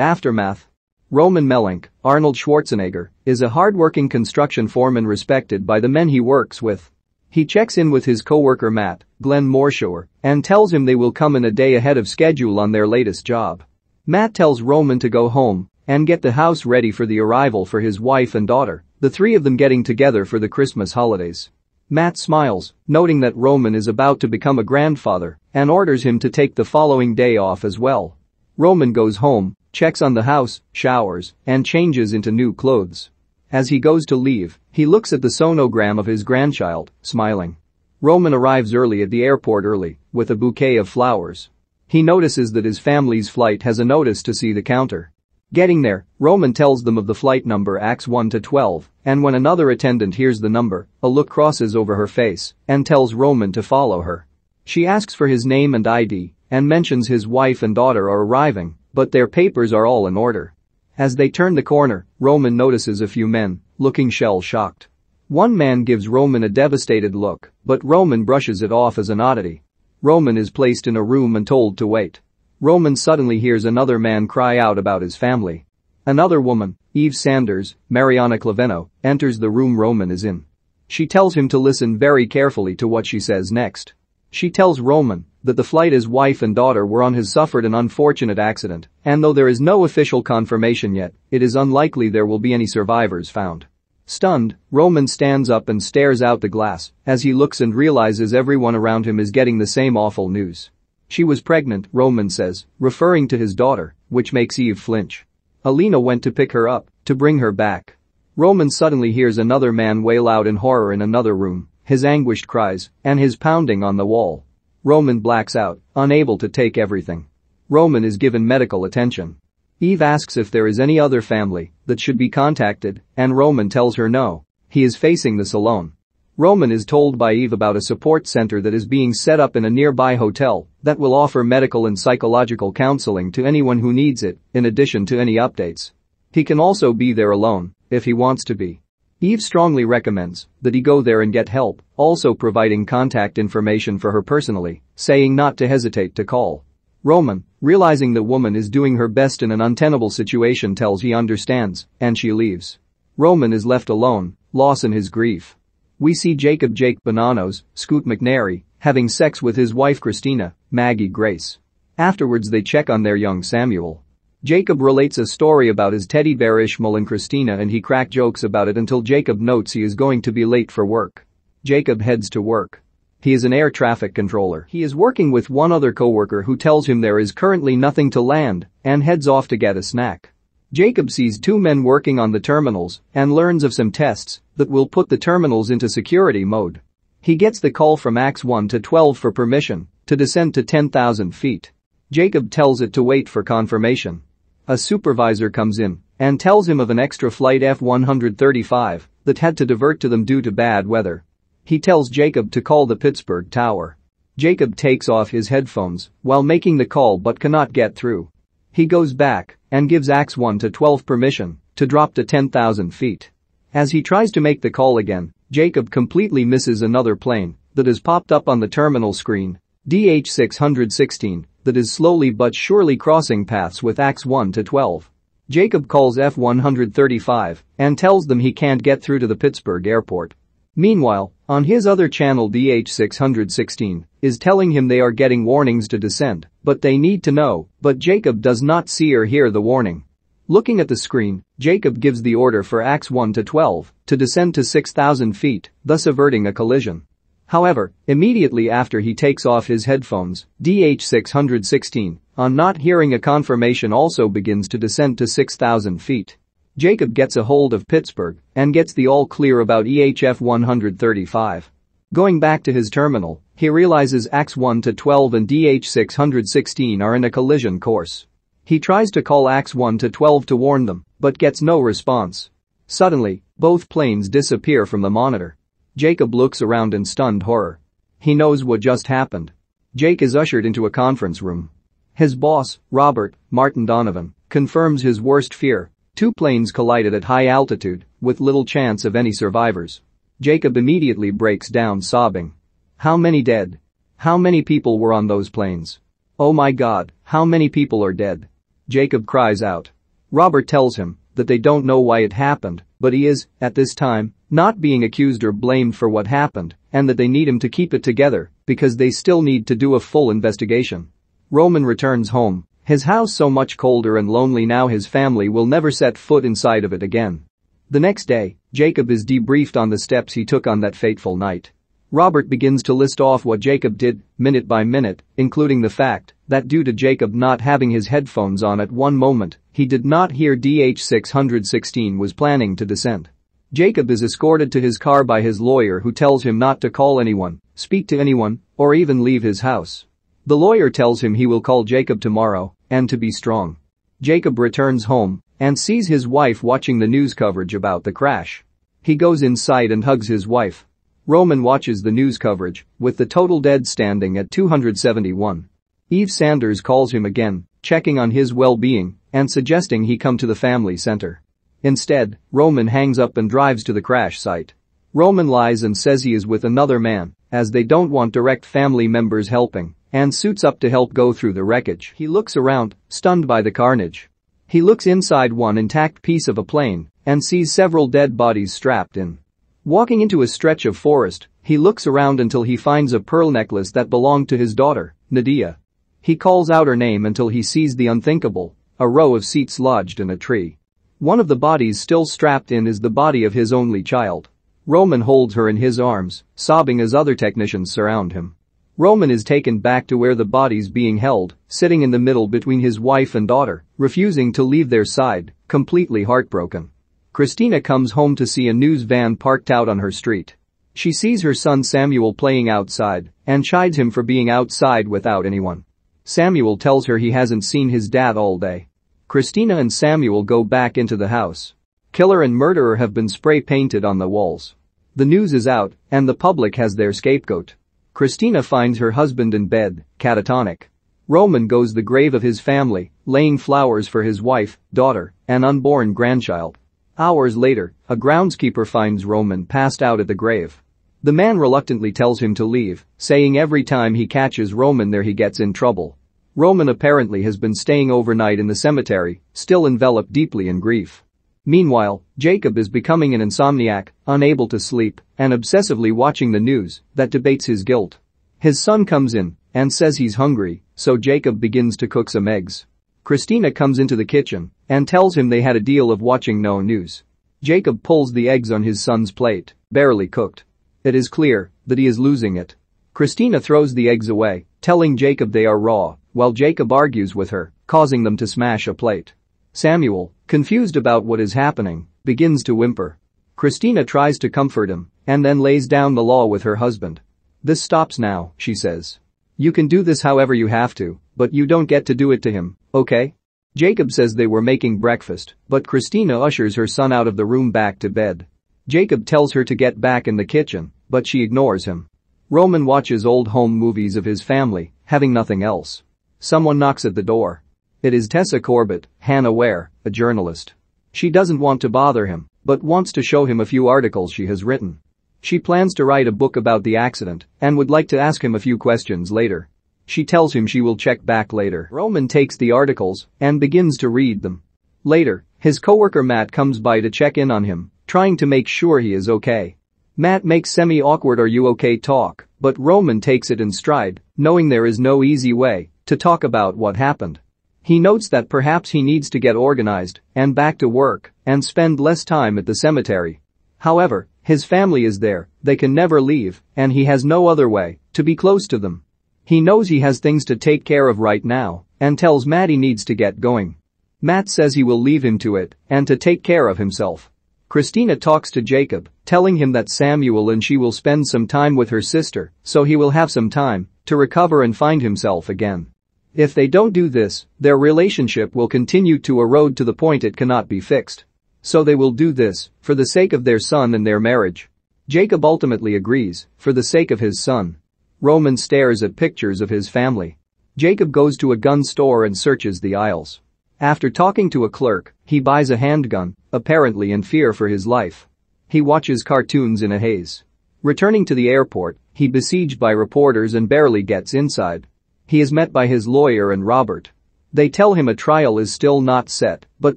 Aftermath. Roman Melenk, Arnold Schwarzenegger, is a hard-working construction foreman respected by the men he works with. He checks in with his co-worker Matt, Glenn Morshower, and tells him they will come in a day ahead of schedule on their latest job. Matt tells Roman to go home and get the house ready for the arrival for his wife and daughter, the three of them getting together for the Christmas holidays. Matt smiles, noting that Roman is about to become a grandfather, and orders him to take the following day off as well. Roman goes home, checks on the house, showers, and changes into new clothes. As he goes to leave, he looks at the sonogram of his grandchild, smiling. Roman arrives early at the airport with a bouquet of flowers. He notices that his family's flight has a notice to see the counter. Getting there, Roman tells them of the flight number AX1 to 12, and when another attendant hears the number, a look crosses over her face and tells Roman to follow her. She asks for his name and ID and mentions his wife and daughter are arriving, but their papers are all in order. As they turn the corner, Roman notices a few men, looking shell-shocked. One man gives Roman a devastated look, but Roman brushes it off as an oddity. Roman is placed in a room and told to wait. Roman suddenly hears another man cry out about his family. Another woman, Eve Sanders, Mariana Claveno, enters the room Roman is in. She tells him to listen very carefully to what she says next. She tells Roman that the flight his wife and daughter were on has suffered an unfortunate accident, and though there is no official confirmation yet, it is unlikely there will be any survivors found. Stunned, Roman stands up and stares out the glass as he looks and realizes everyone around him is getting the same awful news. She was pregnant, Roman says, referring to his daughter, which makes Eve flinch. Alina went to pick her up, to bring her back. Roman suddenly hears another man wail out in horror in another room, his anguished cries, and his pounding on the wall. Roman blacks out, unable to take everything. Roman is given medical attention. Eve asks if there is any other family that should be contacted, and Roman tells her no. He is facing this alone. Roman is told by Eve about a support center that is being set up in a nearby hotel that will offer medical and psychological counseling to anyone who needs it, in addition to any updates. He can also be there alone, if he wants to be. Eve strongly recommends that he go there and get help, also providing contact information for her personally, saying not to hesitate to call. Roman, realizing the woman is doing her best in an untenable situation, tells he understands, and she leaves. Roman is left alone, lost in his grief. We see Jake Bonanos, Scoot McNairy, having sex with his wife Christina, Maggie Grace. Afterwards they check on their young Samuel. Jacob relates a story about his teddy bear Ishmael and Christina, and he crack jokes about it until Jacob notes he is going to be late for work. Jacob heads to work. He is an air traffic controller. He is working with one other coworker who tells him there is currently nothing to land and heads off to get a snack. Jacob sees two men working on the terminals and learns of some tests that will put the terminals into security mode. He gets the call from AX1 to 12 for permission to descend to 10,000 feet. Jacob tells it to wait for confirmation. A supervisor comes in and tells him of an extra flight F-135 that had to divert to them due to bad weather. He tells Jacob to call the Pittsburgh Tower. Jacob takes off his headphones while making the call but cannot get through. He goes back and gives AX1 to 12 permission to drop to 10,000 feet. As he tries to make the call again, Jacob completely misses another plane that has popped up on the terminal screen, DH-616, that is slowly but surely crossing paths with AX1 to 12. Jacob calls F-135 and tells them he can't get through to the Pittsburgh airport. Meanwhile, on his other channel DH-616 is telling him they are getting warnings to descend, but they need to know, but Jacob does not see or hear the warning. Looking at the screen, Jacob gives the order for AX1 to 12 to descend to 6,000 feet, thus averting a collision. However, immediately after he takes off his headphones, DH-616, on not hearing a confirmation, also begins to descend to 6,000 feet. Jacob gets a hold of Pittsburgh and gets the all clear about EHF 135. Going back to his terminal, he realizes AX1 to 12 and DH-616 are in a collision course. He tries to call AX1 to 12 to warn them, but gets no response. Suddenly, both planes disappear from the monitor. Jacob looks around in stunned horror. He knows what just happened. Jake is ushered into a conference room. His boss, Robert Martin Donovan, confirms his worst fear. Two planes collided at high altitude, with little chance of any survivors. Jacob immediately breaks down sobbing. How many dead? How many people were on those planes? Oh my God, how many people are dead? Jacob cries out. Robert tells him that they don't know why it happened, but he is, at this time, not being accused or blamed for what happened, and that they need him to keep it together because they still need to do a full investigation. Roman returns home, his house so much colder and lonely now his family will never set foot inside of it again. The next day, Jacob is debriefed on the steps he took on that fateful night. Robert begins to list off what Jacob did, minute by minute, including the fact that due to Jacob not having his headphones on at one moment, he did not hear DH-616 was planning to descend. Jacob is escorted to his car by his lawyer who tells him not to call anyone, speak to anyone, or even leave his house. The lawyer tells him he will call Jacob tomorrow, and to be strong. Jacob returns home and sees his wife watching the news coverage about the crash. He goes inside and hugs his wife. Roman watches the news coverage, with the total dead standing at 271. Eve Sanders calls him again, checking on his well-being and suggesting he come to the family center. Instead, Roman hangs up and drives to the crash site. Roman lies and says he is with another man, as they don't want direct family members helping, and suits up to help go through the wreckage. He looks around, stunned by the carnage. He looks inside one intact piece of a plane and sees several dead bodies strapped in. Walking into a stretch of forest, he looks around until he finds a pearl necklace that belonged to his daughter, Nadia. He calls out her name until he sees the unthinkable, a row of seats lodged in a tree. One of the bodies still strapped in is the body of his only child. Roman holds her in his arms, sobbing as other technicians surround him. Roman is taken back to where the body's being held, sitting in the middle between his wife and daughter, refusing to leave their side, completely heartbroken. Christina comes home to see a news van parked out on her street. She sees her son Samuel playing outside and chides him for being outside without anyone. Samuel tells her he hasn't seen his dad all day. Christina and Samuel go back into the house. Killer and murderer have been spray painted on the walls. The news is out and the public has their scapegoat. Christina finds her husband in bed, catatonic. Roman goes to the grave of his family, laying flowers for his wife, daughter, and unborn grandchild. Hours later, a groundskeeper finds Roman passed out at the grave. The man reluctantly tells him to leave, saying every time he catches Roman there he gets in trouble. Roman apparently has been staying overnight in the cemetery, still enveloped deeply in grief. Meanwhile, Jacob is becoming an insomniac, unable to sleep, and obsessively watching the news that debates his guilt. His son comes in and says he's hungry, so Jacob begins to cook some eggs. Christina comes into the kitchen and tells him they had a deal of watching no news. Jacob pulls the eggs on his son's plate, barely cooked. It is clear that he is losing it. Christina throws the eggs away, telling Jacob they are raw, while Jacob argues with her, causing them to smash a plate. Samuel, confused about what is happening, begins to whimper. Christina tries to comfort him and then lays down the law with her husband. This stops now, she says. You can do this however you have to, but you don't get to do it to him, okay? Jacob says they were making breakfast, but Christina ushers her son out of the room back to bed. Jacob tells her to get back in the kitchen, but she ignores him. Roman watches old home movies of his family, having nothing else. Someone knocks at the door. It is Tessa Corbett, Hannah Ware, a journalist. She doesn't want to bother him, but wants to show him a few articles she has written. She plans to write a book about the accident and would like to ask him a few questions later. She tells him she will check back later. Roman takes the articles and begins to read them. Later, his coworker Matt comes by to check in on him, trying to make sure he is okay. Matt makes semi-awkward "are you okay" talk, but Roman takes it in stride, knowing there is no easy way to talk about what happened. He notes that perhaps he needs to get organized and back to work and spend less time at the cemetery. However, his family is there, they can never leave, and he has no other way to be close to them. He knows he has things to take care of right now and tells Matt he needs to get going. Matt says he will leave him to it and to take care of himself. Christina talks to Jacob, telling him that Samuel and she will spend some time with her sister, so he will have some time to recover and find himself again. If they don't do this, their relationship will continue to erode to the point it cannot be fixed. So they will do this for the sake of their son and their marriage. Jacob ultimately agrees, for the sake of his son. Roman stares at pictures of his family. Jacob goes to a gun store and searches the aisles. After talking to a clerk, he buys a handgun, apparently in fear for his life. He watches cartoons in a haze. Returning to the airport, he besieged by reporters and barely gets inside. He is met by his lawyer and Robert. They tell him a trial is still not set, but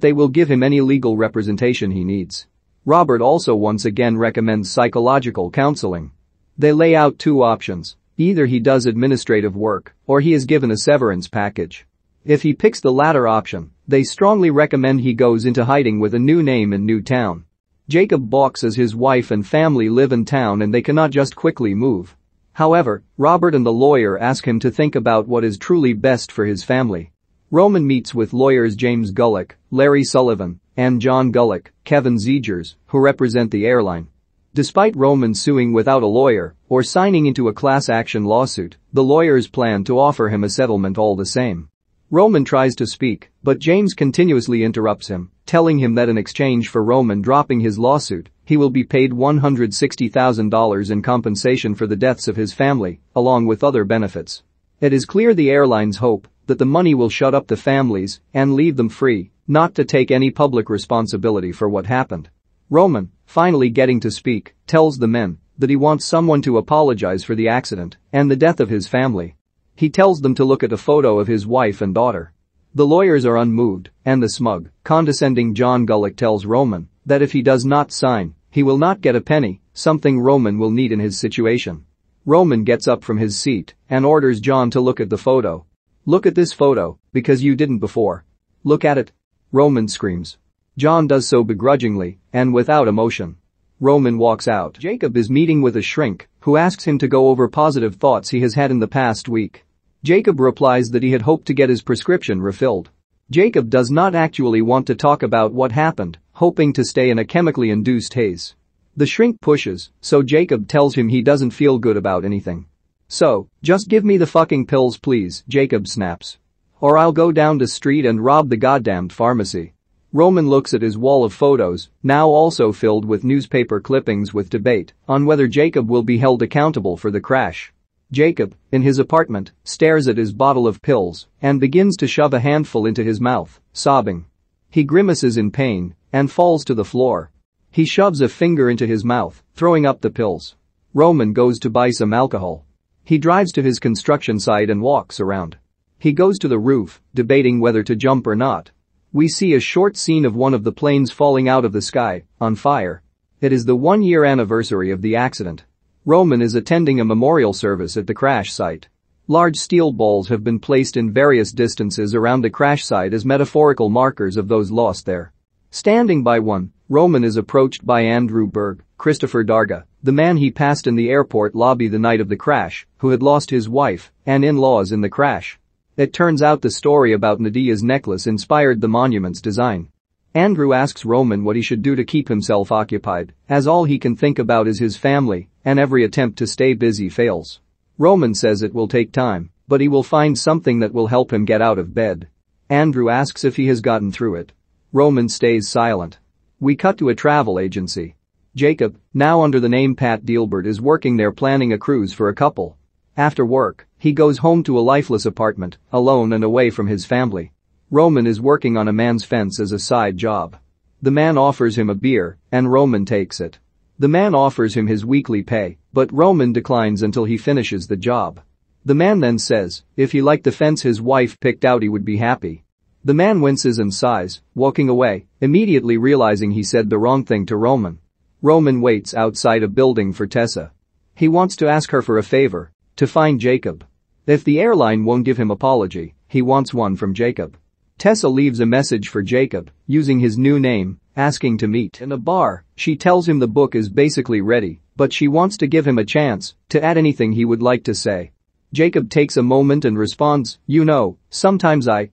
they will give him any legal representation he needs. Robert also once again recommends psychological counseling. They lay out two options. Either he does administrative work, or he is given a severance package. If he picks the latter option, they strongly recommend he goes into hiding with a new name in new town. Jacob balks as his wife and family live in town and they cannot just quickly move. However, Robert and the lawyer ask him to think about what is truly best for his family. Roman meets with lawyers James Gulick, Larry Sullivan, and John Gulick, Kevin Zegers, who represent the airline. Despite Roman suing without a lawyer or signing into a class action lawsuit, the lawyers plan to offer him a settlement all the same. Roman tries to speak, but James continuously interrupts him, telling him that in exchange for Roman dropping his lawsuit, he will be paid $160,000 in compensation for the deaths of his family, along with other benefits. It is clear the airlines hope that the money will shut up the families and leave them free, not to take any public responsibility for what happened. Roman, finally getting to speak, tells the men that he wants someone to apologize for the accident and the death of his family. He tells them to look at a photo of his wife and daughter. The lawyers are unmoved, and the smug, condescending John Gulick tells Roman that if he does not sign, he will not get a penny, something Roman will need in his situation. Roman gets up from his seat and orders John to look at the photo. "Look at this photo, because you didn't before. Look at it," Roman screams. John does so begrudgingly and without emotion. Roman walks out. Jacob is meeting with a shrink who asks him to go over positive thoughts he has had in the past week. Jacob replies that he had hoped to get his prescription refilled. Jacob does not actually want to talk about what happened, hoping to stay in a chemically induced haze. The shrink pushes, so Jacob tells him he doesn't feel good about anything. "So, just give me the fucking pills please," Jacob snaps. "Or I'll go down the street and rob the goddamned pharmacy." Roman looks at his wall of photos, now also filled with newspaper clippings with debate on whether Jacob will be held accountable for the crash. Jacob, in his apartment, stares at his bottle of pills and begins to shove a handful into his mouth, sobbing. He grimaces in pain and falls to the floor. He shoves a finger into his mouth, throwing up the pills. Roman goes to buy some alcohol. He drives to his construction site and walks around. He goes to the roof, debating whether to jump or not. We see a short scene of one of the planes falling out of the sky, on fire. It is the 1-year anniversary of the accident. Roman is attending a memorial service at the crash site. Large steel balls have been placed in various distances around the crash site as metaphorical markers of those lost there. Standing by one, Roman is approached by Andrew Berg, Christopher Darga, the man he passed in the airport lobby the night of the crash, who had lost his wife and in-laws in the crash. It turns out the story about Nadia's necklace inspired the monument's design. Andrew asks Roman what he should do to keep himself occupied, as all he can think about is his family, and every attempt to stay busy fails. Roman says it will take time, but he will find something that will help him get out of bed. Andrew asks if he has gotten through it. Roman stays silent. We cut to a travel agency. Jacob, now under the name Pat Dealbert, is working there planning a cruise for a couple. After work, he goes home to a lifeless apartment, alone and away from his family. Roman is working on a man's fence as a side job. The man offers him a beer, and Roman takes it. The man offers him his weekly pay, but Roman declines until he finishes the job. The man then says, if he liked the fence his wife picked out he would be happy. The man winces and sighs, walking away, immediately realizing he said the wrong thing to Roman. Roman waits outside a building for Tessa. He wants to ask her for a favor, to find Jacob. If the airline won't give him apology, he wants one from Jacob. Tessa leaves a message for Jacob, using his new name, asking to meet in a bar. She tells him the book is basically ready, but she wants to give him a chance to add anything he would like to say. Jacob takes a moment and responds, "You know, sometimes I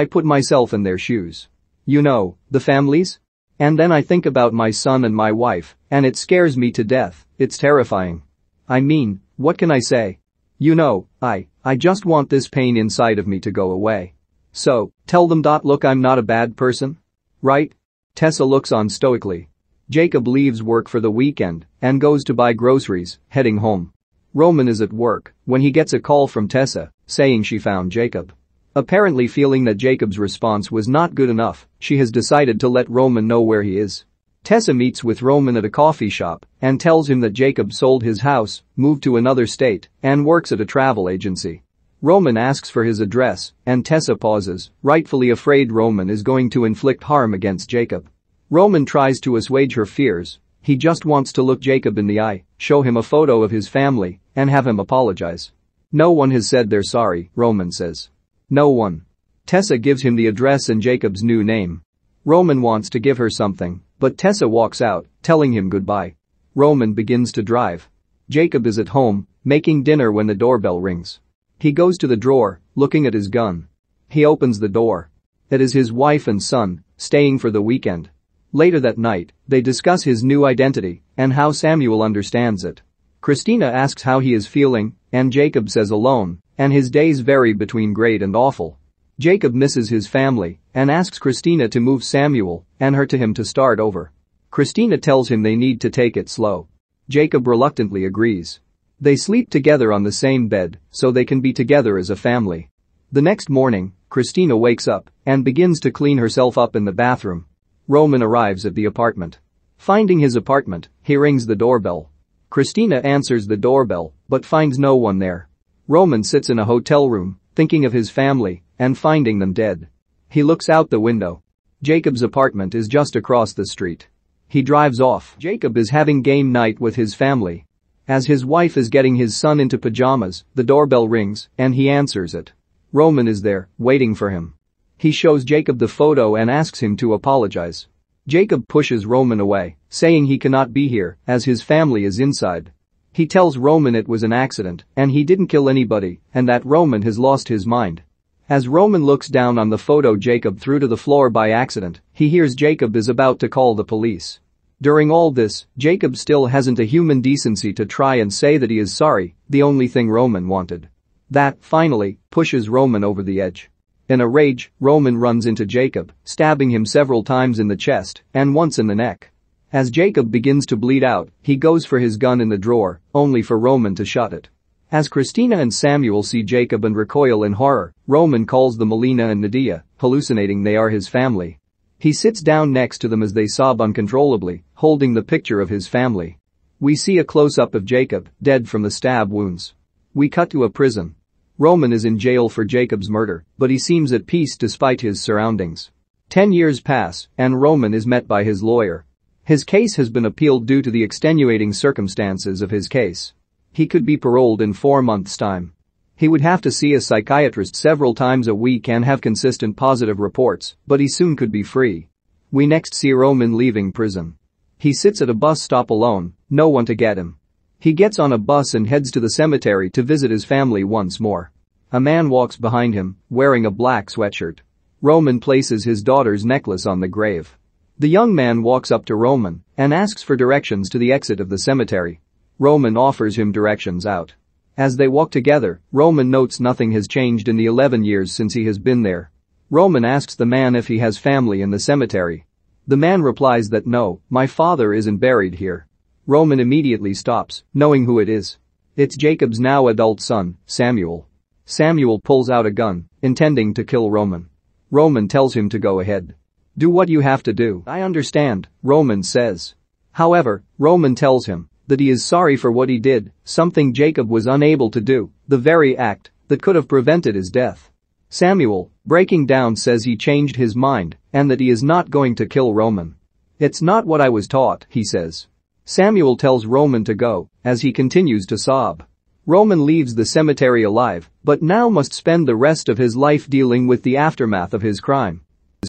put myself in their shoes. You know, the families? And then I think about my son and my wife, and it scares me to death, it's terrifying. I mean, what can I say? You know, I just want this pain inside of me to go away. So, tell them. Look, I'm not a bad person. Right?" Tessa looks on stoically. Jacob leaves work for the weekend and goes to buy groceries, heading home. Roman is at work when he gets a call from Tessa saying she found Jacob. Apparently feeling that Jacob's response was not good enough, she has decided to let Roman know where he is. Tessa meets with Roman at a coffee shop and tells him that Jacob sold his house, moved to another state, and works at a travel agency. Roman asks for his address, and Tessa pauses, rightfully afraid Roman is going to inflict harm against Jacob. Roman tries to assuage her fears. He just wants to look Jacob in the eye, show him a photo of his family, and have him apologize. No one has said they're sorry, Roman says. No one. Tessa gives him the address and Jacob's new name. Roman wants to give her something, but Tessa walks out, telling him goodbye. Roman begins to drive. Jacob is at home, making dinner when the doorbell rings. He goes to the drawer, looking at his gun. He opens the door. It is his wife and son, staying for the weekend. Later that night, they discuss his new identity and how Samuel understands it. Christina asks how he is feeling, and Jacob says alone, and his days vary between great and awful. Jacob misses his family and asks Christina to move Samuel and her to him to start over. Christina tells him they need to take it slow. Jacob reluctantly agrees. They sleep together on the same bed so they can be together as a family. The next morning, Christina wakes up and begins to clean herself up in the bathroom. Roman arrives at the apartment. Finding his apartment, he rings the doorbell. Christina answers the doorbell but finds no one there. Roman sits in a hotel room, thinking of his family and finding them dead. He looks out the window. Jacob's apartment is just across the street. He drives off. Jacob is having game night with his family. As his wife is getting his son into pajamas, the doorbell rings and he answers it. Roman is there, waiting for him. He shows Jacob the photo and asks him to apologize. Jacob pushes Roman away, saying he cannot be here as his family is inside. He tells Roman it was an accident and he didn't kill anybody and that Roman has lost his mind. As Roman looks down on the photo Jacob threw to the floor by accident, he hears Jacob is about to call the police. During all this, Jacob still hasn't a human decency to try and say that he is sorry, the only thing Roman wanted. That, finally, pushes Roman over the edge. In a rage, Roman runs into Jacob, stabbing him several times in the chest and once in the neck. As Jacob begins to bleed out, he goes for his gun in the drawer, only for Roman to shut it. As Christina and Samuel see Jacob and recoil in horror, Roman calls them Melina and Nadia, hallucinating they are his family. He sits down next to them as they sob uncontrollably, holding the picture of his family. We see a close-up of Jacob, dead from the stab wounds. We cut to a prison. Roman is in jail for Jacob's murder, but he seems at peace despite his surroundings. 10 years pass, and Roman is met by his lawyer. His case has been appealed due to the extenuating circumstances of his case. He could be paroled in 4 months' time. He would have to see a psychiatrist several times a week and have consistent positive reports, but he soon could be free. We next see Roman leaving prison. He sits at a bus stop alone, no one to get him. He gets on a bus and heads to the cemetery to visit his family once more. A man walks behind him, wearing a black sweatshirt. Roman places his daughter's necklace on the grave. The young man walks up to Roman and asks for directions to the exit of the cemetery. Roman offers him directions out. As they walk together, Roman notes nothing has changed in the 11 years since he has been there. Roman asks the man if he has family in the cemetery. The man replies that no, my father isn't buried here. Roman immediately stops, knowing who it is. It's Jacob's now adult son, Samuel. Samuel pulls out a gun, intending to kill Roman. Roman tells him to go ahead. Do what you have to do. I understand, Roman says. However, Roman tells him that he is sorry for what he did, something Jacob was unable to do, the very act that could have prevented his death. Samuel, breaking down, says he changed his mind and that he is not going to kill Roman. It's not what I was taught, he says. Samuel tells Roman to go as he continues to sob. Roman leaves the cemetery alive, but now must spend the rest of his life dealing with the aftermath of his crime.